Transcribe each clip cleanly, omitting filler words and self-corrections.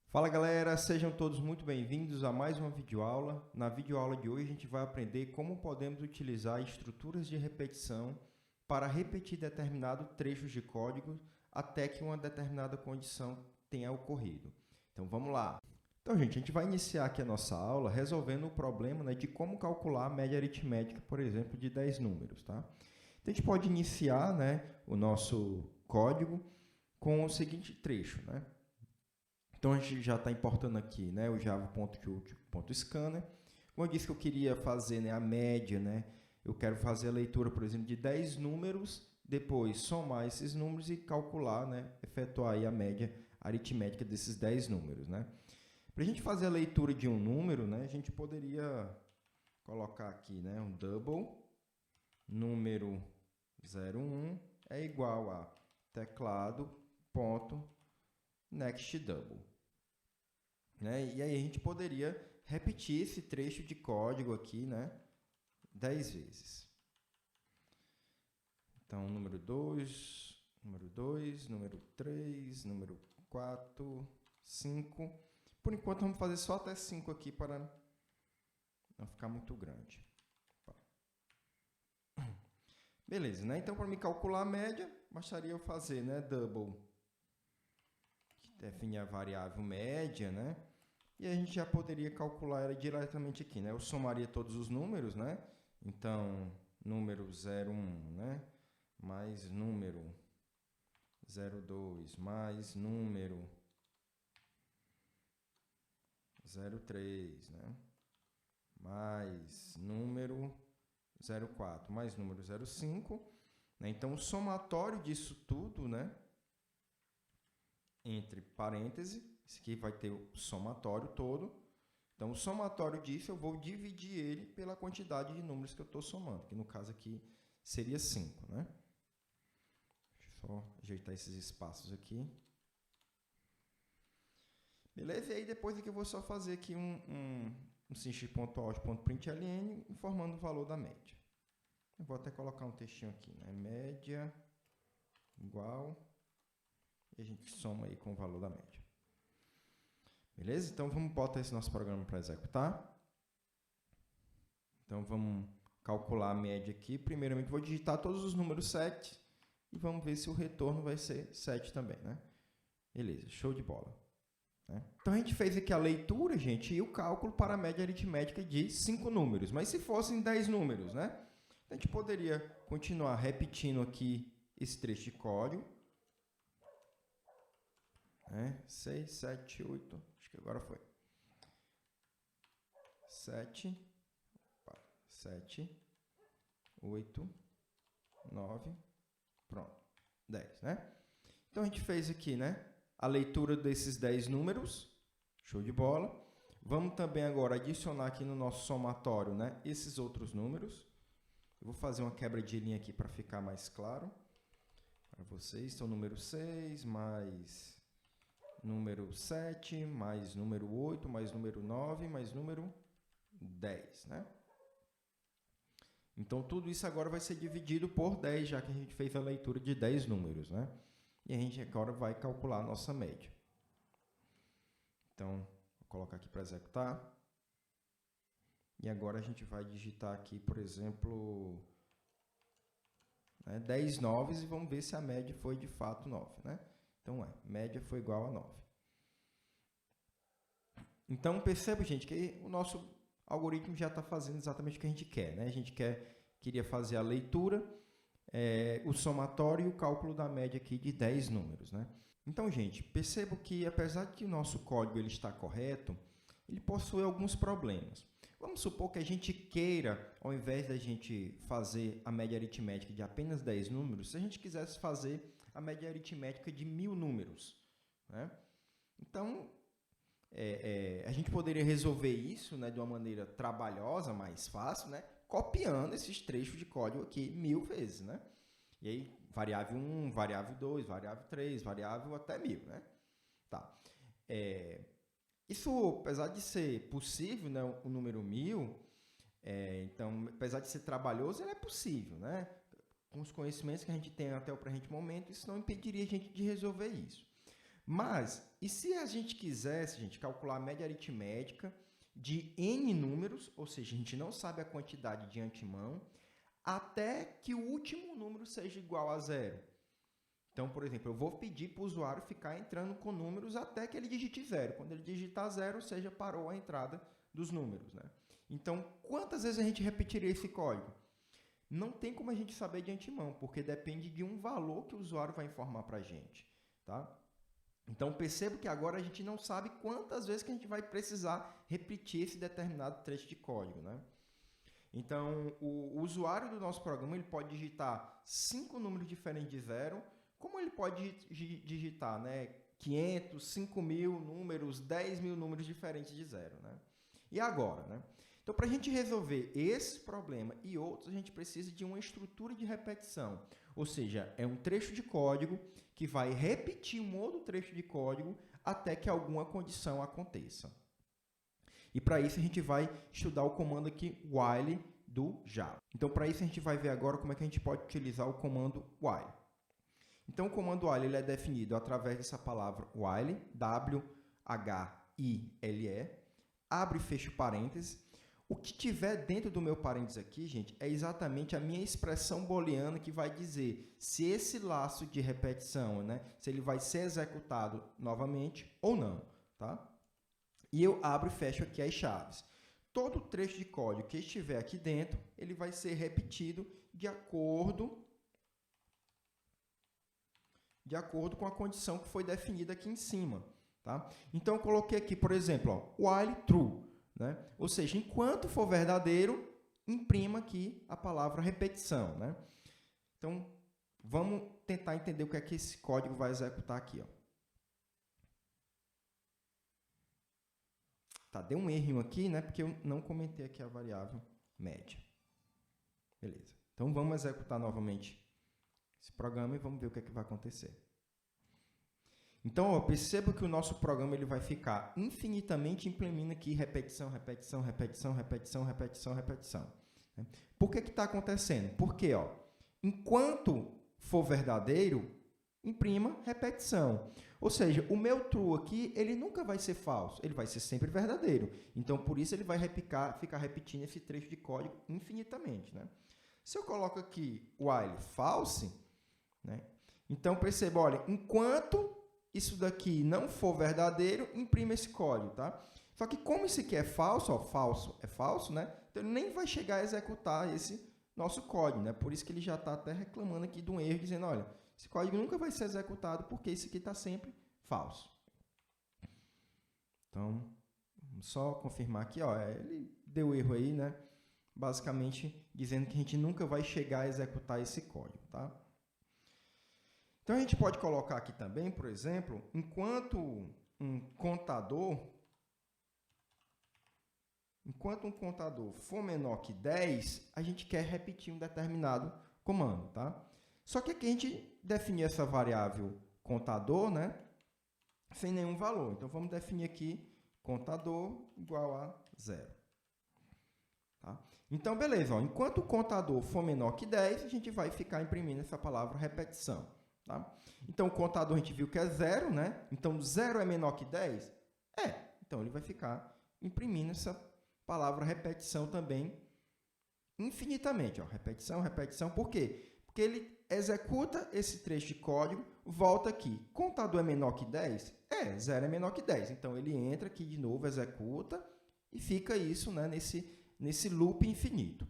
Fala galera, sejam todos muito bem-vindos a mais uma videoaula. Na videoaula de hoje a gente vai aprender como podemos utilizar estruturas de repetição para repetir determinado trecho de código até que uma determinada condição tenha ocorrido. Então vamos lá. Então, gente, a gente vai iniciar aqui a nossa aula resolvendo o problema, de como calcular a média aritmética, por exemplo, de 10 números. Tá? Então, a gente pode iniciar, o nosso código com o seguinte trecho. Então, a gente já está importando aqui, o java.qt.scanner. Como eu disse que eu queria fazer, a média, eu quero fazer a leitura, por exemplo, de 10 números, depois somar esses números e calcular, efetuar aí a média aritmética desses 10 números. Para a gente fazer a leitura de um número, a gente poderia colocar aqui, um double, número 01 é igual a teclado.nextDouble. E aí a gente poderia repetir esse trecho de código aqui, 10 vezes. Então, número 2, número 3, número 4, 5. Por enquanto, vamos fazer só até 5 aqui para não ficar muito grande. Beleza, Então, para me calcular a média, bastaria eu fazer, double, que define a variável média, E a gente já poderia calcular ela diretamente aqui, Eu somaria todos os números, Então, número 01, mais número 02, mais número 03, mais número 04, mais número 05. Então, o somatório disso tudo, entre parênteses, esse aqui vai ter o somatório todo. Então, o somatório disso, eu vou dividir ele pela quantidade de números que eu estou somando, que no caso aqui seria 5. Deixa eu só ajeitar esses espaços aqui. Beleza? E aí, depois aqui eu vou só fazer aqui um syntax.out.println informando o valor da média. Eu vou até colocar um textinho aqui, média igual, e a gente soma aí com o valor da média. Beleza? Então, vamos botar esse nosso programa para executar. Então, vamos calcular a média aqui. Primeiramente, vou digitar todos os números 7 e vamos ver se o retorno vai ser 7 também, Beleza, show de bola. Então, a gente fez aqui a leitura, gente, e o cálculo para a média aritmética de 5 números. Mas se fossem 10 números, a gente poderia continuar repetindo aqui esse trecho de código. 6, 7, 8, acho que agora foi. 7, 8, 9, pronto, 10, Então, a gente fez aqui, a leitura desses 10 números, show de bola. Vamos também agora adicionar aqui no nosso somatório, esses outros números. Eu vou fazer uma quebra de linha aqui para ficar mais claro para vocês. Então, número 6, mais número 7, mais número 8, mais número 9, mais número 10, Então, tudo isso agora vai ser dividido por 10, já que a gente fez a leitura de 10 números, E a gente agora vai calcular a nossa média. Então, vou colocar aqui para executar. E agora a gente vai digitar aqui, por exemplo, 10 noves e vamos ver se a média foi de fato 9, Então, média foi igual a 9. Então, perceba, gente, que o nosso algoritmo já está fazendo exatamente o que a gente quer. A gente queria fazer a leitura, o somatório e o cálculo da média aqui de 10 números. Então, gente, perceba que, apesar de que o nosso código ele está correto, ele possui alguns problemas. Vamos supor que a gente queira, ao invés da gente fazer a média aritmética de apenas 10 números, se a gente quisesse fazer a média aritmética de 1000 números. Então, a gente poderia resolver isso de uma maneira trabalhosa, mais fácil, copiando esses trechos de código aqui 1000 vezes. E aí, variável 1, variável 2, variável 3, variável até 1000. Tá. Isso, apesar de ser possível, o número 1000, então, apesar de ser trabalhoso, ele é possível. Com os conhecimentos que a gente tem até o presente momento, isso não impediria a gente de resolver isso. Mas, e se a gente quisesse, gente, calcular a média aritmética de N números, ou seja, a gente não sabe a quantidade de antemão, até que o último número seja igual a 0. Então, por exemplo, eu vou pedir para o usuário ficar entrando com números até que ele digite 0. Quando ele digitar 0, ou seja, parou a entrada dos números, né? Então, quantas vezes a gente repetiria esse código? Não tem como a gente saber de antemão, porque depende de um valor que o usuário vai informar para a gente, tá? Então, percebo que agora a gente não sabe quantas vezes que a gente vai precisar repetir esse determinado trecho de código, né? Então, o usuário do nosso programa ele pode digitar 5 números diferentes de 0, como ele pode digitar, né, 500, 5.000 números, 10.000 números diferentes de 0, né? E agora, né? Então, para a gente resolver esse problema e outros, a gente precisa de uma estrutura de repetição. Ou seja, é um trecho de código que vai repetir um outro trecho de código até que alguma condição aconteça. E para isso a gente vai estudar o comando aqui, while, do Java. Então, para isso a gente vai ver agora como é que a gente pode utilizar o comando while. Então, o comando while ele é definido através dessa palavra while, W-H-I-L-E, abre e fecha parênteses. O que tiver dentro do meu parênteses aqui, gente, é exatamente a minha expressão booleana que vai dizer se esse laço de repetição, né, se ele vai ser executado novamente ou não, tá? E eu abro e fecho aqui as chaves. Todo trecho de código que estiver aqui dentro, ele vai ser repetido de acordo com a condição que foi definida aqui em cima, tá? Então, eu coloquei aqui, por exemplo, ó, while true, né? Ou seja, enquanto for verdadeiro, imprima aqui a palavra repetição, né? Então, vamos tentar entender o que é que esse código vai executar aqui, ó. Tá, deu um erro aqui, né? Porque eu não comentei aqui a variável média. Beleza. Então, vamos executar novamente esse programa e vamos ver o que é que vai acontecer. Então, ó, perceba que o nosso programa ele vai ficar infinitamente imprimindo aqui repetição, repetição, repetição, repetição, repetição, repetição. Por que está acontecendo? Porque, ó, enquanto for verdadeiro, imprima repetição. Ou seja, o meu true aqui, ele nunca vai ser falso, ele vai ser sempre verdadeiro. Então, por isso, ele vai ficar repetindo esse trecho de código infinitamente, né? Se eu coloco aqui while false, né? Então, perceba, olha, enquanto isso daqui não for verdadeiro, imprima esse código, tá? Só que como isso aqui é falso, ó, falso é falso, né? Então, ele nem vai chegar a executar esse nosso código, né? Por isso que ele já está até reclamando aqui de um erro, dizendo, olha, esse código nunca vai ser executado porque esse aqui está sempre falso. Então, vamos só confirmar aqui, ó, ele deu erro aí, né? Basicamente dizendo que a gente nunca vai chegar a executar esse código, tá? Então, a gente pode colocar aqui também, por exemplo, enquanto um contador for menor que 10, a gente quer repetir um determinado comando, tá? Só que aqui a gente define essa variável contador, né, sem nenhum valor. Então, vamos definir aqui contador igual a 0. Tá? Então, beleza. Ó, enquanto o contador for menor que 10, a gente vai ficar imprimindo essa palavra repetição. Tá? Então, o contador a gente viu que é 0, né? Então, 0 é menor que 10? É. Então, ele vai ficar imprimindo essa palavra repetição também infinitamente. Ó. Repetição, repetição. Por quê? Porque ele executa esse trecho de código, volta aqui. Contador é menor que 10? É, 0 é menor que 10. Então, ele entra aqui de novo, executa e fica isso, né, nesse loop infinito.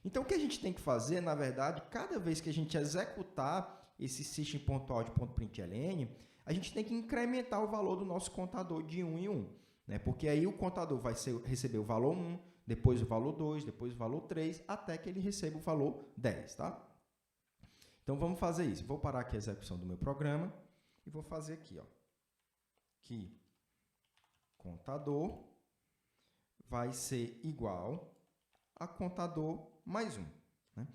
Então, o que a gente tem que fazer, na verdade, cada vez que a gente executar esse system.out.println, a gente tem que incrementar o valor do nosso contador de 1 em 1. Né? Porque aí o contador vai receber o valor 1, depois o valor 2, depois o valor 3, até que ele receba o valor 10. Tá? Então, vamos fazer isso. Vou parar aqui a execução do meu programa e vou fazer aqui, ó, que contador vai ser igual a contador mais 1. Né?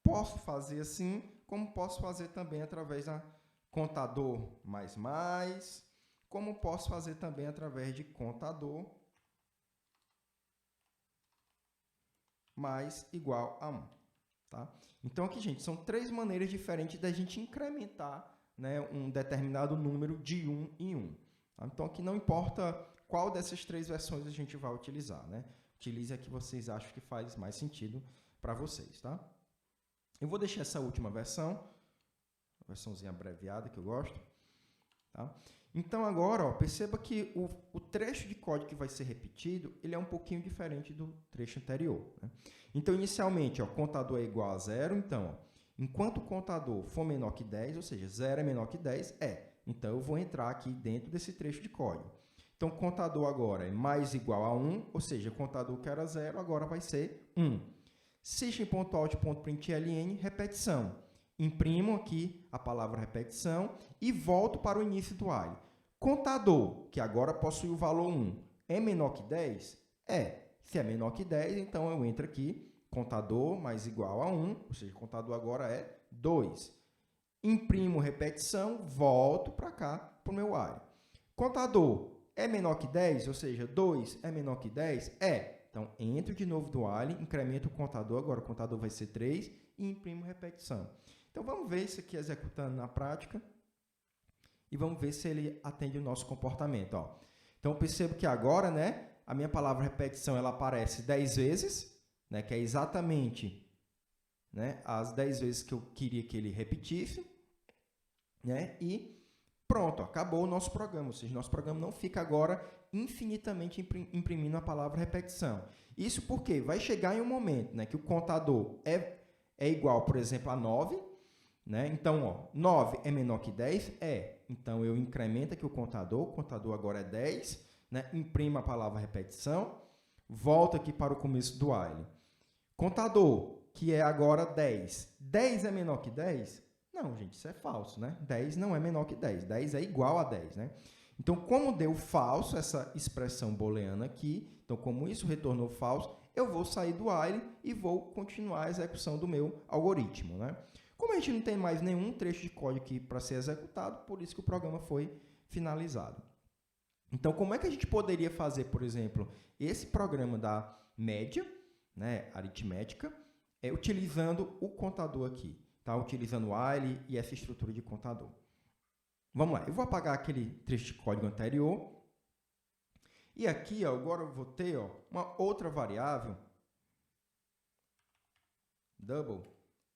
Posso fazer assim, como posso fazer também através da contador mais, como posso fazer também através de contador mais igual a 1. Tá? Então, aqui, gente, são 3 maneiras diferentes da gente incrementar né, um determinado número de 1 em 1. Tá? Então, aqui não importa qual dessas 3 versões a gente vai utilizar, né? Utilize a que vocês acham que faz mais sentido para vocês, tá? Eu vou deixar essa última versão, a versãozinha abreviada que eu gosto, tá? Então, agora, ó, perceba que o trecho de código que vai ser repetido, ele é um pouquinho diferente do trecho anterior, né? Então, inicialmente, o contador é igual a 0, então, ó, enquanto o contador for menor que 10, ou seja, 0 é menor que 10, então eu vou entrar aqui dentro desse trecho de código. Então, o contador agora é mais igual a 1, ou seja, o contador que era 0 agora vai ser 1. System.out.println, repetição. Imprimo aqui a palavra repetição e volto para o início do while. Contador, que agora possui o valor 1, é menor que 10? Se é menor que 10, então eu entro aqui, contador mais igual a 1, ou seja, o contador agora é 2. Imprimo repetição, volto para cá, para o meu while. Contador é menor que 10, ou seja, 2 é menor que 10? Então, entro de novo do while, incremento o contador, agora o contador vai ser 3 e imprimo repetição. Então, vamos ver isso aqui executando na prática e vamos ver se ele atende o nosso comportamento. Ó. Então, eu percebo que agora, né, a minha palavra repetição ela aparece 10 vezes, né, que é exatamente, né, as 10 vezes que eu queria que ele repetisse, né, e pronto, acabou o nosso programa, ou seja, nosso programa não fica agora infinitamente imprimindo a palavra repetição. Isso porque vai chegar em um momento, né, que o contador é igual, por exemplo, a 9, né? Então, ó, 9 é menor que 10? Então, eu incremento aqui o contador agora é 10, né? Imprimo a palavra repetição, volto aqui para o começo do while. Contador, que é agora 10. 10 é menor que 10? Não, gente, isso é falso, né? 10 não é menor que 10. 10 é igual a 10, né? Então, como deu falso essa expressão booleana aqui, então, como isso retornou falso, eu vou sair do while e vou continuar a execução do meu algoritmo, né? Como a gente não tem mais nenhum trecho de código aqui para ser executado, por isso que o programa foi finalizado. Então, como é que a gente poderia fazer, por exemplo, esse programa da média, né, aritmética, utilizando o contador aqui? Tá? Utilizando o while e essa estrutura de contador. Vamos lá, eu vou apagar aquele trecho de código anterior. E aqui, ó, agora eu vou ter uma outra variável, double,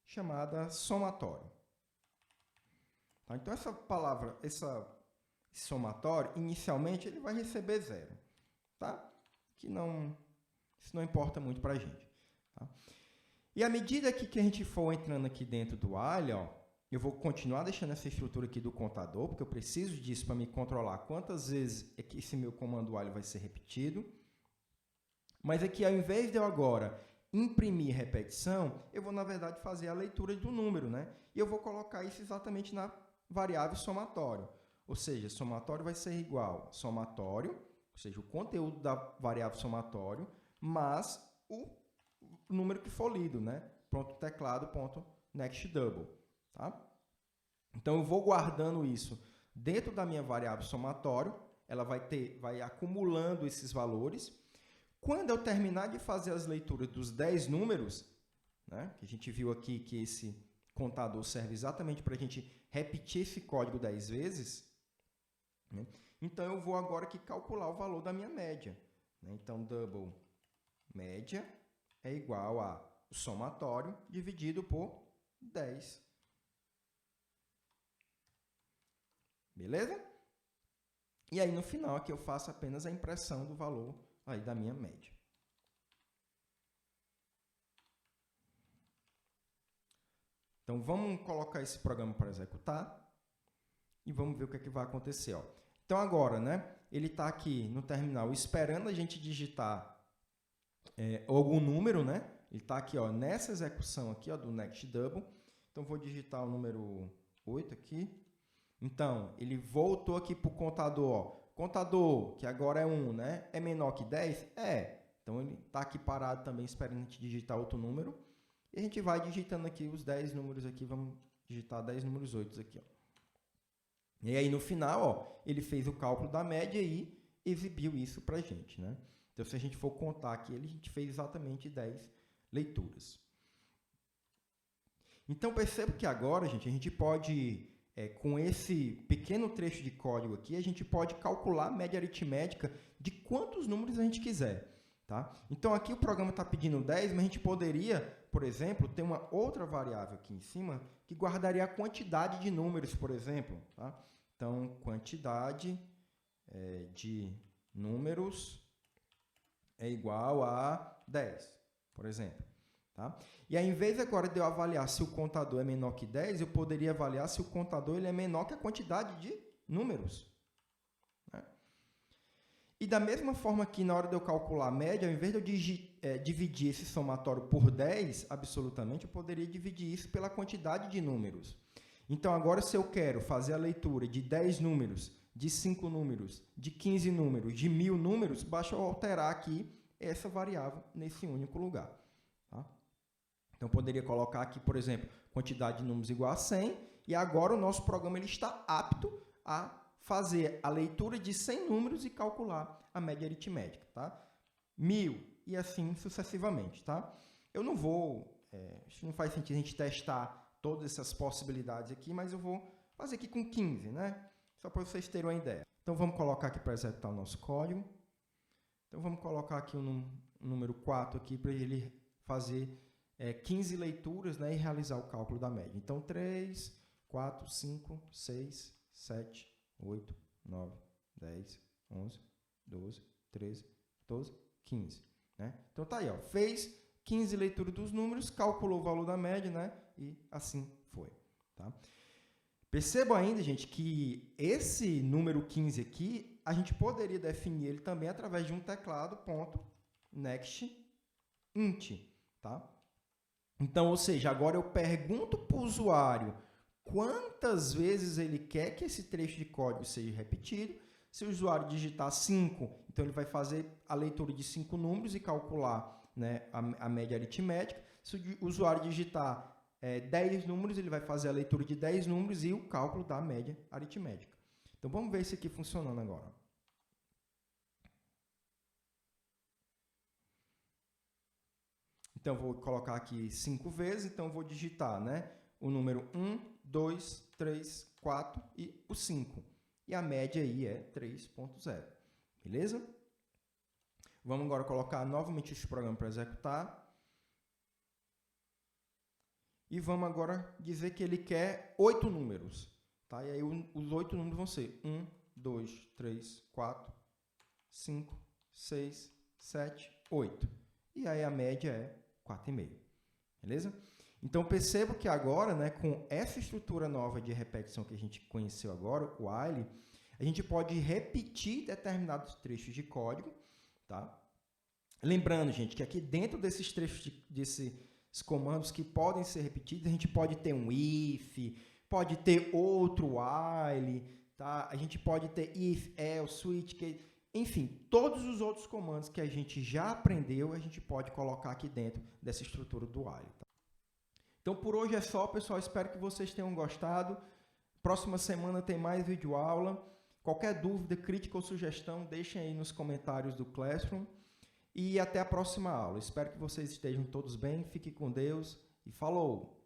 chamada somatório. Tá? Então, essa palavra, esse somatório, inicialmente, ele vai receber 0. Tá? Isso não importa muito para a gente. Tá? E à medida que a gente for entrando aqui dentro do while, ó, eu vou continuar deixando essa estrutura aqui do contador, porque eu preciso disso para me controlar quantas vezes esse meu comando while vai ser repetido. Mas aqui, ao invés de eu agora imprimir repetição, eu vou, na verdade, fazer a leitura do número, né? E eu vou colocar isso exatamente na variável somatório. Ou seja, somatório vai ser igual a somatório, ou seja, o conteúdo da variável somatório, mais o número que for lido, né? Ponto teclado, ponto next double. Tá? Então, eu vou guardando isso dentro da minha variável somatório, ela vai acumulando esses valores. Quando eu terminar de fazer as leituras dos 10 números, né, que a gente viu aqui que esse contador serve exatamente para a gente repetir esse código 10 vezes, né, então eu vou agora aqui calcular o valor da minha média. Né? Então, double média é igual a o somatório dividido por 10. Beleza? E aí, no final, aqui eu faço apenas a impressão do valor aí da minha média. Então, vamos colocar esse programa para executar e vamos ver o que é que vai acontecer. Ó. Então, agora, né, ele está aqui no terminal esperando a gente digitar algum número, né? Ele está aqui ó, nessa execução aqui, ó, do next double. Então, vou digitar o número 8 aqui. Então, ele voltou aqui para o contador. Ó. Contador, que agora é 1, né? É menor que 10? Então, ele está aqui parado também, esperando a gente digitar outro número. E a gente vai digitando aqui os 10 números aqui. Vamos digitar 10 números 8 aqui. Ó. E aí, no final, ó, ele fez o cálculo da média e exibiu isso para a gente. Né? Então, se a gente for contar aqui, a gente fez exatamente 10 leituras. Então, perceba que agora, gente, a gente pode com esse pequeno trecho de código aqui, a gente pode calcular a média aritmética de quantos números a gente quiser. Tá? Então, aqui o programa está pedindo 10, mas a gente poderia, por exemplo, ter uma outra variável aqui em cima que guardaria a quantidade de números, por exemplo. Tá? Então, quantidade de números é igual a 10, por exemplo. Tá? E aí, em vez agora de eu avaliar se o contador é menor que 10, eu poderia avaliar se o contador ele é menor que a quantidade de números. Né? E da mesma forma que na hora de eu calcular a média, ao invés de eu dividir esse somatório por 10, absolutamente, eu poderia dividir isso pela quantidade de números. Então, agora, se eu quero fazer a leitura de 10 números, de 5 números, de 15 números, de 1000 números, basta eu alterar aqui essa variável nesse único lugar. Tá? Então, eu poderia colocar aqui, por exemplo, quantidade de números igual a 100, e agora o nosso programa ele está apto a fazer a leitura de 100 números e calcular a média aritmética. Tá? 1000 e assim sucessivamente. Tá? Eu não vou, acho que não faz sentido a gente testar todas essas possibilidades aqui, mas eu vou fazer aqui com 15, né? Só para vocês terem uma ideia. Então, vamos colocar aqui para executar o nosso código. Então, vamos colocar aqui o número 4 aqui para ele fazer 15 leituras, né, e realizar o cálculo da média. Então, 3, 4, 5, 6, 7, 8, 9, 10, 11, 12, 13, 14, 15. Né? Então, tá aí, ó, fez 15 leituras dos números, calculou o valor da média, né, e assim foi. Tá? Percebam ainda, gente, que esse número 15 aqui, a gente poderia definir ele também através de um teclado .next int. Tá? Então, ou seja, agora eu pergunto para o usuário quantas vezes ele quer que esse trecho de código seja repetido. Se o usuário digitar 5, então ele vai fazer a leitura de 5 números e calcular, né, a média aritmética. Se o usuário digitar 10 números, ele vai fazer a leitura de 10 números e o cálculo da média aritmética. Então, vamos ver isso aqui funcionando agora. Então, vou colocar aqui 5 vezes, então vou digitar, né, o número 1, 2, 3, 4 e o 5. E a média aí é 3.0. Beleza? Vamos agora colocar novamente esse programa para executar. E vamos agora dizer que ele quer 8 números. Tá? E aí os 8 números vão ser 1, 2, 3, 4, 5, 6, 7, 8. E aí a média é 4,5. Beleza? Então, percebo que agora, né, com essa estrutura nova de repetição que a gente conheceu agora, o while, a gente pode repetir determinados trechos de código. Tá? Lembrando, gente, que aqui dentro desses trechos, desses comandos que podem ser repetidos, a gente pode ter um if, pode ter outro while, tá? A gente pode ter if, else, switch, case, enfim, todos os outros comandos que a gente já aprendeu, a gente pode colocar aqui dentro dessa estrutura do while. Tá? Então, por hoje é só, pessoal. Espero que vocês tenham gostado. Próxima semana tem mais videoaula. Qualquer dúvida, crítica ou sugestão, deixem aí nos comentários do Classroom. E até a próxima aula. Espero que vocês estejam todos bem. Fiquem com Deus e falou!